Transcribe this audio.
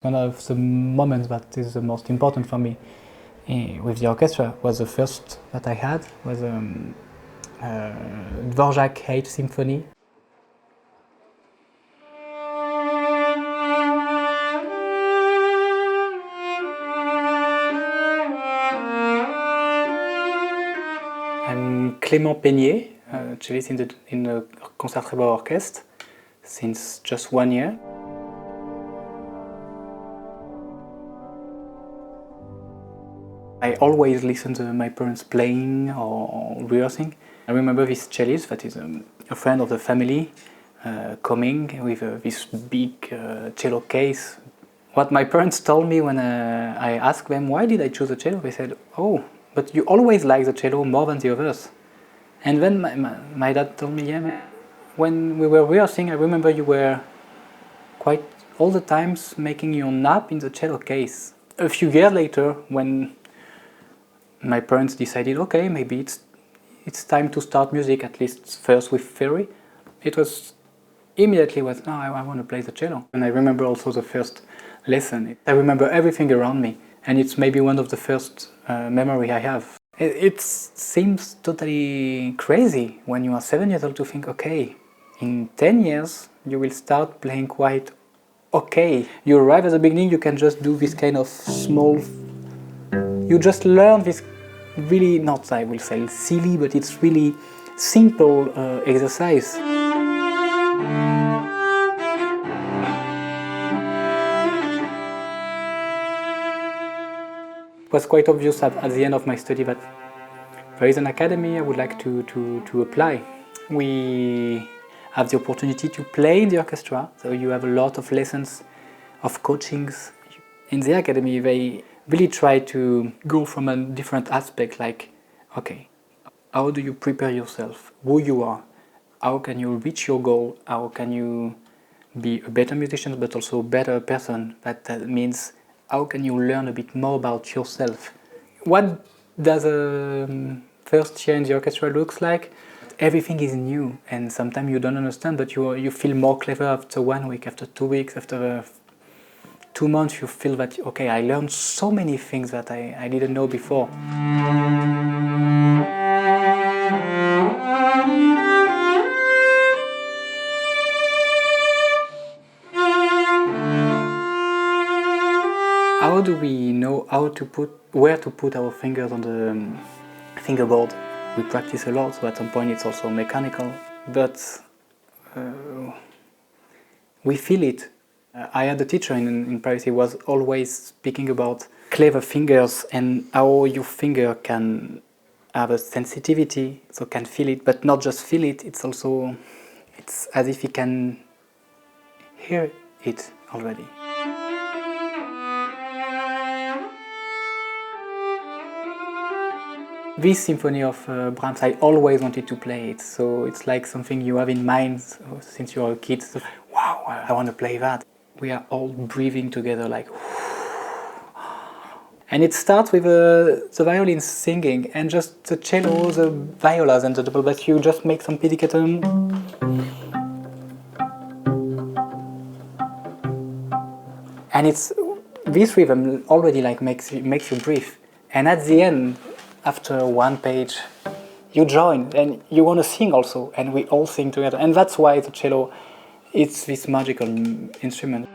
One of the moments that is the most important for me with the orchestra was the first that I had, was Dvorak 8th Symphony. I'm Clément Peigné, cellist in the Concertgebouworkest since just 1 year. I always listen to my parents playing or rehearsing. I remember this cellist that is a friend of the family coming with this big cello case. What my parents told me when I asked them why did I choose the cello, they said, "Oh, but you always like the cello more than the others." And then my dad told me, "Yeah, when we were rehearsing, I remember you were quite all the times making your nap in the cello case." A few years later, when my parents decided, okay, maybe it's time to start music, at least first with theory, it was immediately no, I want to play the cello. And I remember also the first lesson. I remember everything around me, and it's maybe one of the first memory I have. It seems totally crazy when you are 7 years old to think, okay, in 10 years you will start playing quite okay. You arrive at the beginning, you can just do this kind of small. You just learn this really, not I will say silly, but it's really simple exercise. It was quite obvious at the end of my study that there is an academy I would like to apply. We have the opportunity to play in the orchestra, so you have a lot of lessons, of coachings. In the academy, they really try to go from a different aspect, like, okay, how do you prepare yourself, who you are, how can you reach your goal, how can you be a better musician but also a better person. That means how can you learn a bit more about yourself. What does a first year in the orchestra looks like? Everything is new, and sometimes you don't understand, but you feel more clever after 1 week, after 2 weeks, after 2 months. You feel that, okay, I learned so many things that I didn't know before. How do we know where to put our fingers on the fingerboard? We practice a lot, so at some point it's also mechanical, but we feel it. I had a teacher in Paris, he was always speaking about clever fingers and how your finger can have a sensitivity, so can feel it, but not just feel it, it's as if he can hear it already. This symphony of Brahms, I always wanted to play it, so it's like something you have in mind since you're a kid. So, wow, I want to play that. We are all breathing together like, and it starts with the violins singing and just the cello, the violas and the double bass. You just make some pizzicato. And it's this rhythm already like makes you breathe. And at the end, after one page, you join and you want to sing also, and we all sing together. And that's why the cello, it's this magical instrument.